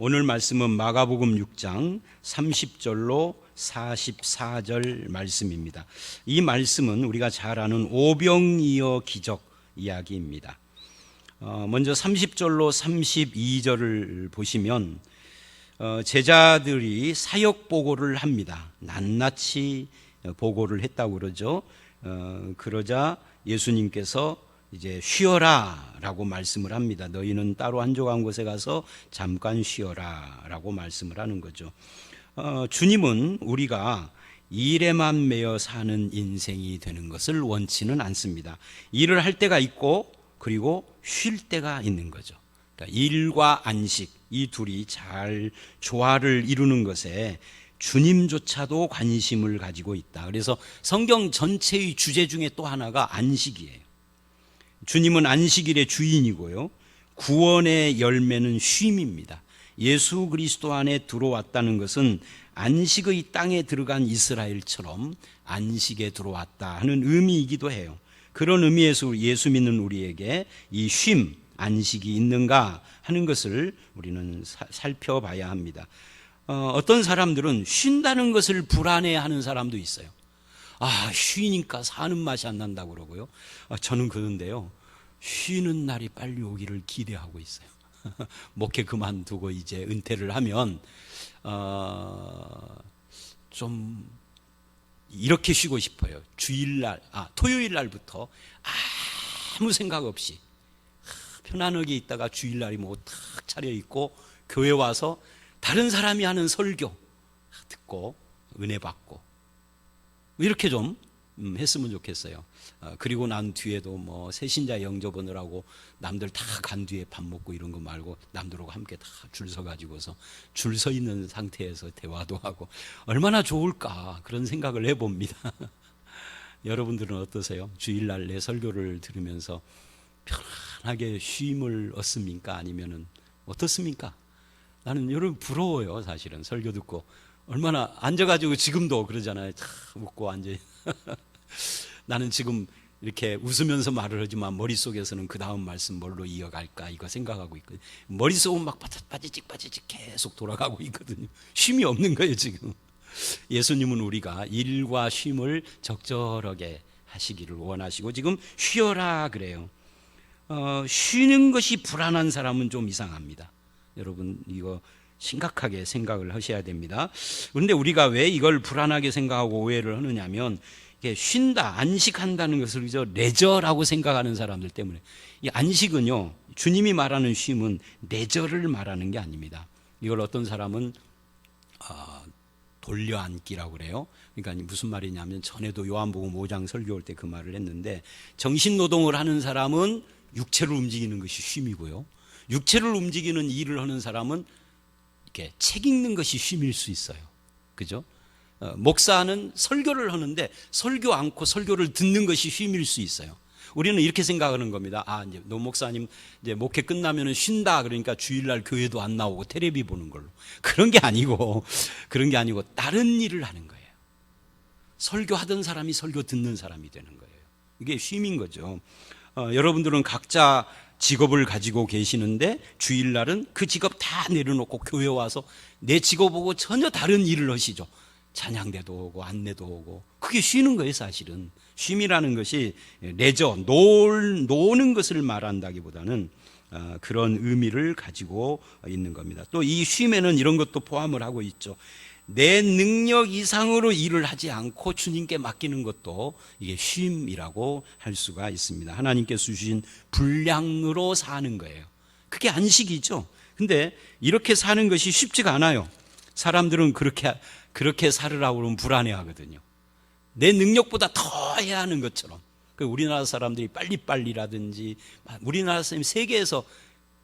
오늘 말씀은 마가복음 6장 30절로 44절 말씀입니다. 이 말씀은 우리가 잘 아는 오병이어 기적 이야기입니다. 먼저 30절로 32절을 보시면 제자들이 사역 보고를 합니다. 낱낱이 보고를 했다고 그러죠. 그러자 예수님께서 이제 쉬어라 라고 말씀을 합니다. 너희는 따로 한적한 곳에 가서 잠깐 쉬어라 라고 말씀을 하는 거죠. 주님은 우리가 일에만 매여 사는 인생이 되는 것을 원치는 않습니다. 일을 할 때가 있고 그리고 쉴 때가 있는 거죠. 그러니까 일과 안식, 이 둘이 잘 조화를 이루는 것에 주님조차도 관심을 가지고 있다. 그래서 성경 전체의 주제 중에 또 하나가 안식이에요. 주님은 안식일의 주인이고요, 구원의 열매는 쉼입니다. 예수 그리스도 안에 들어왔다는 것은 안식의 땅에 들어간 이스라엘처럼 안식에 들어왔다 하는 의미이기도 해요. 그런 의미에서 예수 믿는 우리에게 이 쉼, 안식이 있는가 하는 것을 우리는 살펴봐야 합니다. 어떤 사람들은 쉰다는 것을 불안해하는 사람도 있어요. 쉬니까 사는 맛이 안 난다고 그러고요. 저는 그런데요, 쉬는 날이 빨리 오기를 기대하고 있어요. 목회 그만두고 이제 은퇴를 하면 좀 이렇게 쉬고 싶어요. 토요일 날부터 아무 생각 없이 편안하게 있다가 주일날이 탁 차려입고 교회 와서 다른 사람이 하는 설교 듣고 은혜 받고 이렇게 좀 했으면 좋겠어요. 그리고 난 뒤에도 새신자 영접하느라고 남들 다 간 뒤에 밥 먹고 이런 거 말고 남들하고 함께 다 줄 서 가지고서 줄 서 있는 상태에서 대화도 하고 얼마나 좋을까 그런 생각을 해봅니다. 여러분들은 어떠세요? 주일날 내 설교를 들으면서 편안하게 쉼을 얻습니까? 아니면은 어떻습니까? 나는 여러분 부러워요. 사실은 설교 듣고 얼마나 앉아가지고 지금도 그러잖아요. 다 웃고 앉아. 나는 지금 이렇게 웃으면서 말을 하지만 머릿속에서는 그 다음 말씀 뭘로 이어갈까 이거 생각하고 있거든요. 머릿속은 막 빠지직 계속 돌아가고 있거든요. 쉼이 없는 거예요 지금. 예수님은 우리가 일과 쉼을 적절하게 하시기를 원하시고 지금 쉬어라 그래요. 쉬는 것이 불안한 사람은 좀 이상합니다. 여러분 이거 심각하게 생각을 하셔야 됩니다. 그런데 우리가 왜 이걸 불안하게 생각하고 오해를 하느냐면 이게 쉰다, 안식한다는 것을 레저라고 생각하는 사람들 때문에. 이 안식은요, 주님이 말하는 쉼은 레저를 말하는 게 아닙니다. 이걸 어떤 사람은 돌려앉기라고 그래요. 그러니까 무슨 말이냐면 전에도 요한복음 5장 설교할 때 그 말을 했는데 정신노동을 하는 사람은 육체를 움직이는 것이 쉼이고요, 육체를 움직이는 일을 하는 사람은 이렇게 책 읽는 것이 쉼일 수 있어요. 그죠? 목사는 설교를 하는데 설교 않고 설교를 듣는 것이 쉼일 수 있어요. 우리는 이렇게 생각하는 겁니다. 이제 노 목사님 이제 목회 끝나면은 쉰다 그러니까 주일날 교회도 안 나오고 텔레비 보는 걸로. 그런 게 아니고 다른 일을 하는 거예요. 설교하던 사람이 설교 듣는 사람이 되는 거예요. 이게 쉼인 거죠. 여러분들은 각자 직업을 가지고 계시는데 주일날은 그 직업 다 내려놓고 교회 와서 내 직업하고 전혀 다른 일을 하시죠. 찬양대도 오고 안내도 오고. 그게 쉬는 거예요. 사실은 쉼이라는 것이 레저, 노는 것을 말한다기보다는 그런 의미를 가지고 있는 겁니다. 또 이 쉼에는 이런 것도 포함을 하고 있죠. 내 능력 이상으로 일을 하지 않고 주님께 맡기는 것도 이게 쉼이라고 할 수가 있습니다. 하나님께서 주신 분량으로 사는 거예요. 그게 안식이죠. 근데 이렇게 사는 것이 쉽지가 않아요. 사람들은 그렇게 살으라고 그러면 불안해하거든요. 내 능력보다 더 해야 하는 것처럼. 우리나라 사람들이 빨리빨리라든지, 우리나라 사람이 세계에서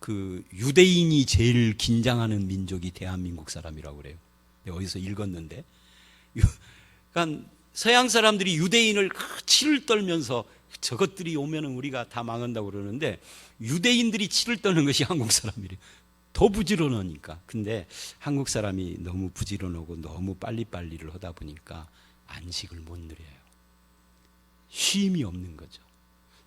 그 유대인이 제일 긴장하는 민족이 대한민국 사람이라고 그래요. 어디서 읽었는데, 그러니까 서양 사람들이 유대인을 치를 떨면서 저것들이 오면은 우리가 다 망한다고 그러는데 유대인들이 치를 떠는 것이 한국 사람이래요. 더 부지런하니까. 근데 한국 사람이 너무 부지런하고 너무 빨리빨리를 하다 보니까 안식을 못 누려요. 쉼이 없는 거죠.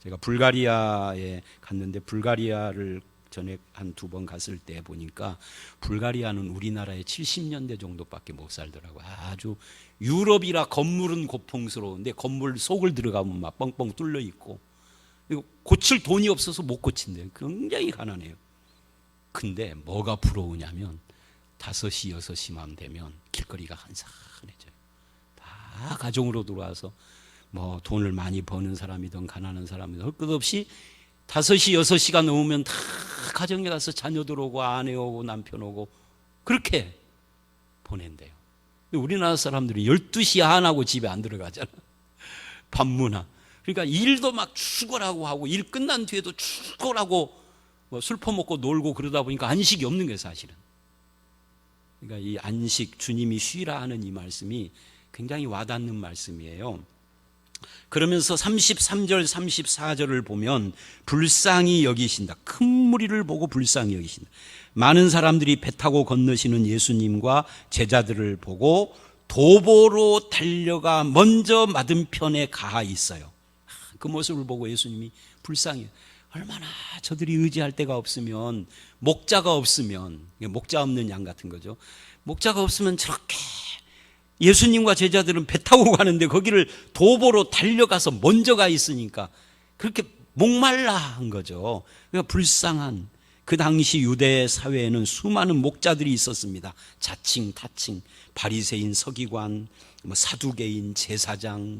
제가 불가리아에 갔는데 불가리아를 전에 한 2번 갔을 때 보니까 불가리아는 우리나라의 70년대 정도밖에 못 살더라고요. 아주 유럽이라 건물은 고풍스러운데 건물 속을 들어가면 막 뻥뻥 뚫려 있고 고칠 돈이 없어서 못 고친대요. 굉장히 가난해요. 근데 뭐가 부러우냐면 5시, 6시만 되면 길거리가 한산해져요. 다 가정으로 들어와서 뭐 돈을 많이 버는 사람이든 가난한 사람이든 할 것 없이 5시, 6시가 넘으면 다 가정에 가서 자녀들 오고 아내 오고 남편 오고 그렇게 보낸대요. 우리나라 사람들이 12시 안 하고 집에 안 들어가잖아. 밤문화. 그러니까 일도 막 죽어라고 하고 일 끝난 뒤에도 죽어라고 뭐 술 퍼먹고 놀고 그러다 보니까 안식이 없는 거예요, 사실은. 그러니까 이 안식, 주님이 쉬라 하는 이 말씀이 굉장히 와닿는 말씀이에요. 그러면서 33절, 34절을 보면 불쌍히 여기신다. 큰 무리를 보고 불쌍히 여기신다. 많은 사람들이 배 타고 건너시는 예수님과 제자들을 보고 도보로 달려가 먼저 맞은편에 가 있어요. 그 모습을 보고 예수님이 불쌍해요. 얼마나 저들이 의지할 데가 없으면, 목자가 없으면, 목자 없는 양 같은 거죠. 목자가 없으면 저렇게 예수님과 제자들은 배 타고 가는데 거기를 도보로 달려가서 먼저 가 있으니까 그렇게 목말라 한 거죠. 그러니까 불쌍한, 그 당시 유대 사회에는 수많은 목자들이 있었습니다. 자칭, 타칭, 바리새인, 서기관, 사두개인, 제사장,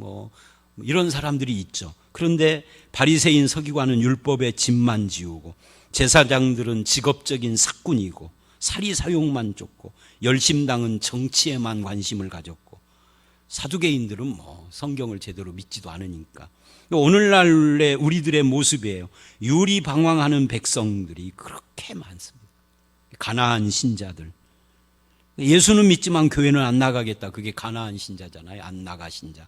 이런 사람들이 있죠. 그런데 바리새인, 서기관은 율법의 집만 지우고, 제사장들은 직업적인 사꾼이고, 사리사욕만 쫓고, 열심당은 정치에만 관심을 가졌고, 사두개인들은 성경을 제대로 믿지도 않으니까. 오늘날의 우리들의 모습이에요. 유리방황하는 백성들이 그렇게 많습니다. 가나안 신자들. 예수는 믿지만 교회는 안 나가겠다. 그게 가나안 신자잖아요. 안 나가 신자.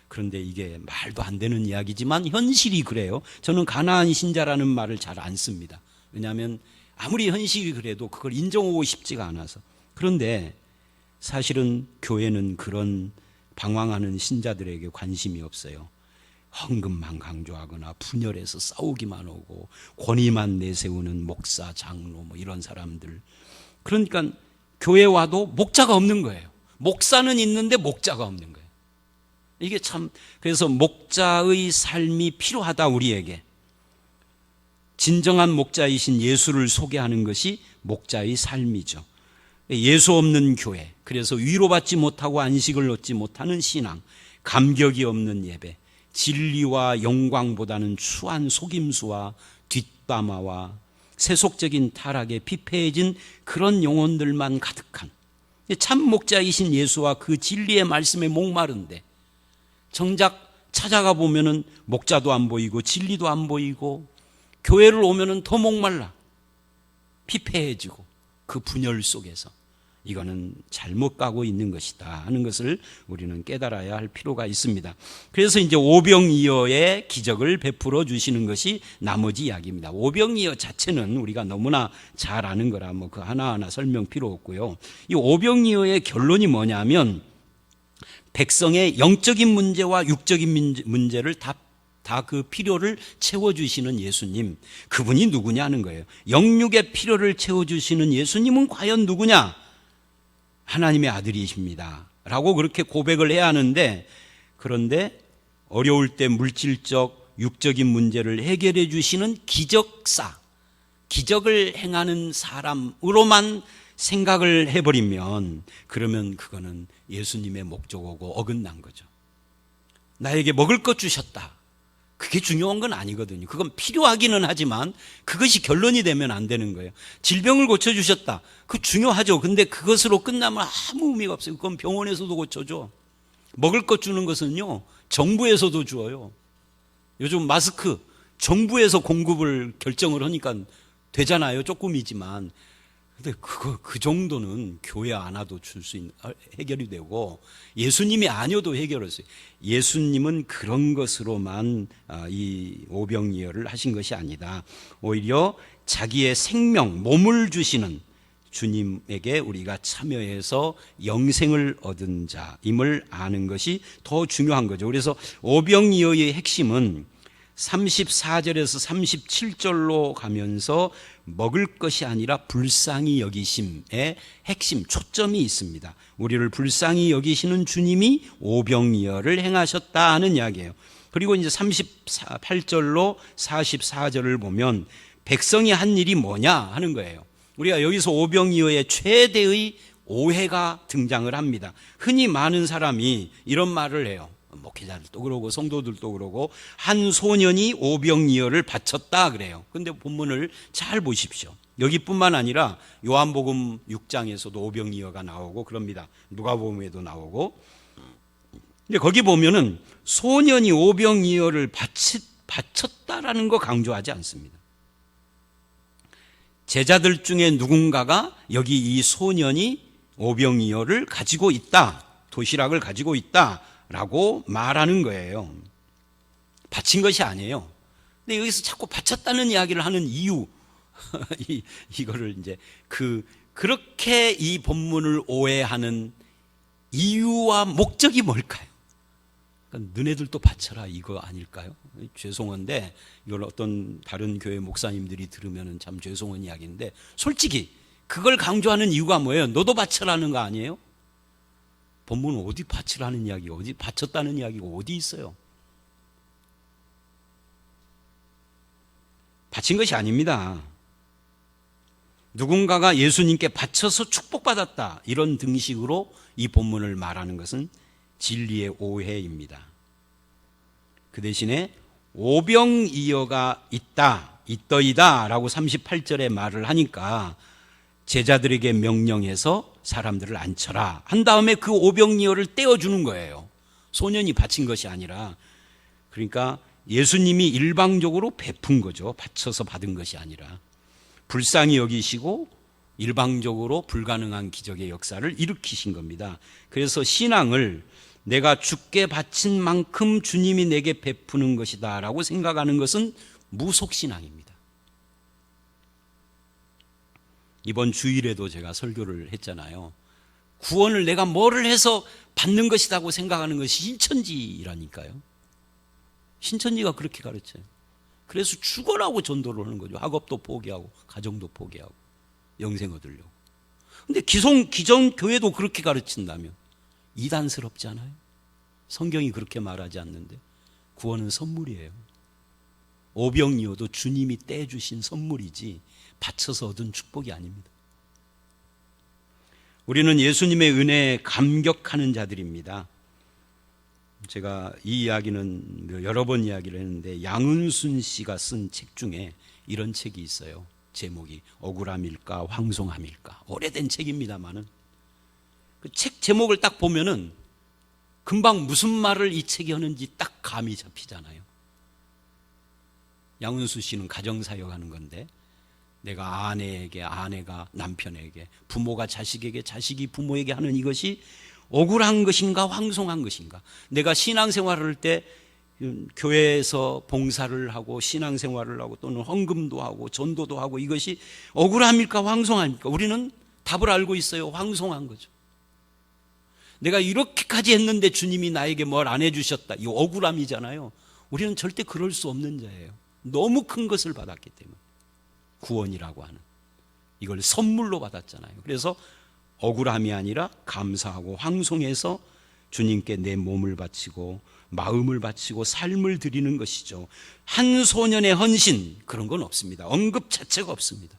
그런데 이게 말도 안 되는 이야기지만 현실이 그래요. 저는 가나안 신자라는 말을 잘 안 씁니다. 왜냐하면 아무리 현실이 그래도 그걸 인정하고 싶지가 않아서. 그런데 사실은 교회는 그런 방황하는 신자들에게 관심이 없어요. 헌금만 강조하거나 분열해서 싸우기만 하고 권위만 내세우는 목사, 장로 이런 사람들. 그러니까 교회 와도 목자가 없는 거예요. 목사는 있는데 목자가 없는 거예요. 이게 참, 그래서 목자의 삶이 필요하다, 우리에게. 진정한 목자이신 예수를 소개하는 것이 목자의 삶이죠. 예수 없는 교회, 그래서 위로받지 못하고 안식을 얻지 못하는 신앙, 감격이 없는 예배, 진리와 영광보다는 추한 속임수와 뒷담화와 세속적인 타락에 피폐해진 그런 영혼들만 가득한, 참 목자이신 예수와 그 진리의 말씀에 목마른데 정작 찾아가 보면은 목자도 안 보이고 진리도 안 보이고, 교회를 오면은 더 목말라 피폐해지고, 그 분열 속에서 이거는 잘못 가고 있는 것이다 하는 것을 우리는 깨달아야 할 필요가 있습니다. 그래서 이제 오병이어의 기적을 베풀어 주시는 것이 나머지 이야기입니다. 오병이어 자체는 우리가 너무나 잘 아는 거라 그 하나하나 설명 필요 없고요. 이 오병이어의 결론이 뭐냐면 백성의 영적인 문제와 육적인 문제를 다 그 필요를 채워주시는 예수님, 그분이 누구냐는 거예요. 영육의 필요를 채워주시는 예수님은 과연 누구냐? 하나님의 아들이십니다 라고 그렇게 고백을 해야 하는데, 그런데 어려울 때 물질적, 육적인 문제를 해결해 주시는 기적사, 기적을 행하는 사람으로만 생각을 해버리면, 그러면 그거는 예수님의 목적하고 어긋난 거죠. 나에게 먹을 것 주셨다, 그게 중요한 건 아니거든요. 그건 필요하기는 하지만 그것이 결론이 되면 안 되는 거예요. 질병을 고쳐주셨다, 그거 중요하죠. 근데 그것으로 끝나면 아무 의미가 없어요. 그건 병원에서도 고쳐줘. 먹을 것 주는 것은요, 정부에서도 주어요. 요즘 마스크 정부에서 공급을 결정을 하니까 되잖아요. 조금이지만. 근데 그 정도는 교회 안 와도 줄 수 있는, 해결이 되고, 예수님이 아니어도 해결했어요. 예수님은 그런 것으로만 이 오병이어를 하신 것이 아니다. 오히려 자기의 생명, 몸을 주시는 주님에게 우리가 참여해서 영생을 얻은 자임을 아는 것이 더 중요한 거죠. 그래서 오병이어의 핵심은 34절에서 37절로 가면서 먹을 것이 아니라 불쌍히 여기심의 핵심, 초점이 있습니다. 우리를 불쌍히 여기시는 주님이 오병이어를 행하셨다 하는 이야기예요. 그리고 이제 38절로 44절을 보면 백성이 한 일이 뭐냐 하는 거예요. 우리가 여기서 오병이어의 최대의 오해가 등장을 합니다. 흔히 많은 사람이 이런 말을 해요. 목회자들도 그러고 성도들도 그러고 한 소년이 오병이어를 바쳤다 그래요. 그런데 본문을 잘 보십시오. 여기뿐만 아니라 요한복음 6장에서도 오병이어가 나오고 그럽니다. 누가복음에도 나오고. 근데 거기 보면은 소년이 오병이어를 바쳤다라는 거 강조하지 않습니다. 제자들 중에 누군가가 여기 이 소년이 오병이어를 가지고 있다, 도시락을 가지고 있다라고 말하는 거예요. 바친 것이 아니에요. 근데 여기서 자꾸 바쳤다는 이야기를 하는 이유, 이거를 이제 그렇게 이 본문을 오해하는 이유와 목적이 뭘까요? 그러니까 너네들도 바쳐라 이거 아닐까요? 죄송한데 이걸 어떤 다른 교회 목사님들이 들으면 참 죄송한 이야기인데 솔직히 그걸 강조하는 이유가 뭐예요? 너도 바쳐라는 거 아니에요? 본문은 어디 바치라는 이야기, 어디 바쳤다는 이야기가 어디 있어요? 바친 것이 아닙니다. 누군가가 예수님께 바쳐서 축복받았다 이런 등식으로 이 본문을 말하는 것은 진리의 오해입니다. 그 대신에 오병이어가 있더이다 라고 38절에 말을 하니까 제자들에게 명령해서 사람들을 앉혀라 한 다음에 그 오병이어를 떼어주는 거예요. 소년이 바친 것이 아니라. 그러니까 예수님이 일방적으로 베푼 거죠. 바쳐서 받은 것이 아니라. 불쌍히 여기시고 일방적으로 불가능한 기적의 역사를 일으키신 겁니다. 그래서 신앙을 내가 주께 바친 만큼 주님이 내게 베푸는 것이다 라고 생각하는 것은 무속신앙입니다. 이번 주일에도 제가 설교를 했잖아요. 구원을 내가 뭐를 해서 받는 것이라고 생각하는 것이 신천지라니까요. 신천지가 그렇게 가르쳐요. 그래서 죽어라고 전도를 하는 거죠. 학업도 포기하고 가정도 포기하고 영생 얻으려고. 근데 기존 교회도 그렇게 가르친다면 이단스럽지 않아요? 성경이 그렇게 말하지 않는데 구원은 선물이에요. 오병이어도 주님이 떼주신 선물이지 바쳐서 얻은 축복이 아닙니다. 우리는 예수님의 은혜에 감격하는 자들입니다. 제가 이 이야기는 여러 번 이야기를 했는데 양은순 씨가 쓴 책 중에 이런 책이 있어요. 제목이 억울함일까 황송함일까. 오래된 책입니다만은 그 책 제목을 딱 보면은 금방 무슨 말을 이 책이 하는지 딱 감이 잡히잖아요. 양은수 씨는 가정사역 하는 건데 내가 아내에게, 아내가 남편에게, 부모가 자식에게, 자식이 부모에게 하는 이것이 억울한 것인가 황송한 것인가. 내가 신앙생활을 할 때 교회에서 봉사를 하고 신앙생활을 하고 또는 헌금도 하고 전도도 하고 이것이 억울함일까 황송함일까. 우리는 답을 알고 있어요. 황송한 거죠. 내가 이렇게까지 했는데 주님이 나에게 뭘 안 해주셨다. 이 억울함이잖아요. 우리는 절대 그럴 수 없는 자예요. 너무 큰 것을 받았기 때문에. 구원이라고 하는 이걸 선물로 받았잖아요. 그래서 억울함이 아니라 감사하고 황송해서 주님께 내 몸을 바치고 마음을 바치고 삶을 드리는 것이죠. 한 소년의 헌신 그런 건 없습니다. 언급 자체가 없습니다.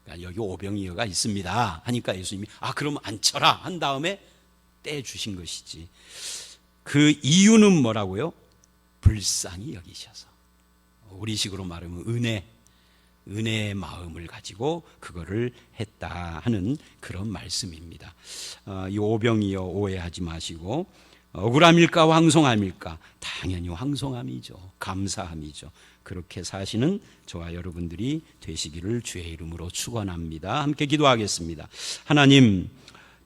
그러니까 여기 오병이어가 있습니다 하니까 예수님이 그럼 앉혀라 한 다음에 떼주신 것이지. 그 이유는 뭐라고요? 불쌍히 여기셔서. 우리식으로 말하면 은혜의 마음을 가지고 그거를 했다 하는 그런 말씀입니다. 이 오병이어 오해하지 마시고 억울함일까 황송함일까? 당연히 황송함이죠. 감사함이죠. 그렇게 사시는 저와 여러분들이 되시기를 주의 이름으로 축원합니다. 함께 기도하겠습니다. 하나님,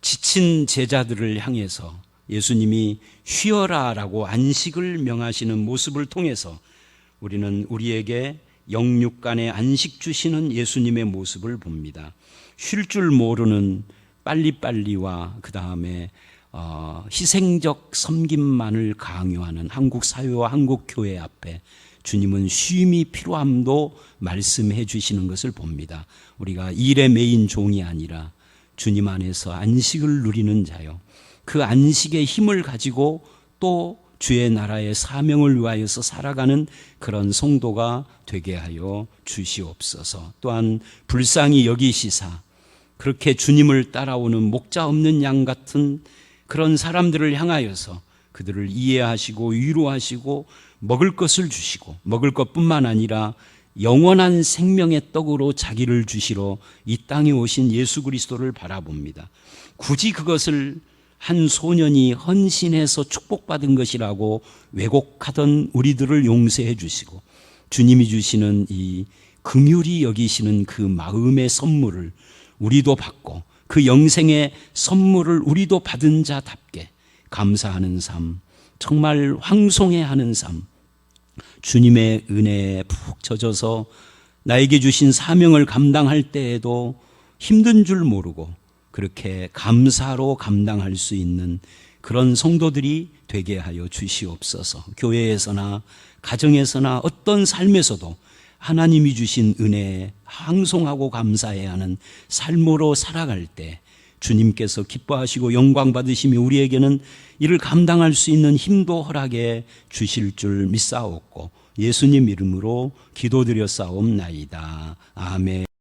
지친 제자들을 향해서 예수님이 쉬어라라고 안식을 명하시는 모습을 통해서 우리는 우리에게 영육간의 안식 주시는 예수님의 모습을 봅니다. 쉴 줄 모르는 빨리빨리와 그 다음에 희생적 섬김만을 강요하는 한국 사회와 한국 교회 앞에 주님은 쉼이 필요함도 말씀해 주시는 것을 봅니다. 우리가 일에 매인 종이 아니라 주님 안에서 안식을 누리는 자요, 그 안식의 힘을 가지고 또 주의 나라의 사명을 위하여서 살아가는 그런 성도가 되게 하여 주시옵소서. 또한 불쌍히 여기시사 그렇게 주님을 따라오는 목자 없는 양 같은 그런 사람들을 향하여서 그들을 이해하시고 위로하시고 먹을 것을 주시고, 먹을 것뿐만 아니라 영원한 생명의 떡으로 자기를 주시러 이 땅에 오신 예수 그리스도를 바라봅니다. 굳이 그것을 한 소년이 헌신해서 축복받은 것이라고 왜곡하던 우리들을 용서해 주시고, 주님이 주시는 이 긍휼히 여기시는 그 마음의 선물을 우리도 받고 그 영생의 선물을 우리도 받은 자답게 감사하는 삶, 정말 황송해하는 삶, 주님의 은혜에 푹 젖어서 나에게 주신 사명을 감당할 때에도 힘든 줄 모르고 그렇게 감사로 감당할 수 있는 그런 성도들이 되게 하여 주시옵소서. 교회에서나 가정에서나 어떤 삶에서도 하나님이 주신 은혜에 황송하고 감사해야 하는 삶으로 살아갈 때 주님께서 기뻐하시고 영광 받으시며 우리에게는 이를 감당할 수 있는 힘도 허락해 주실 줄 믿사옵고 예수님 이름으로 기도드렸사옵나이다. 아멘.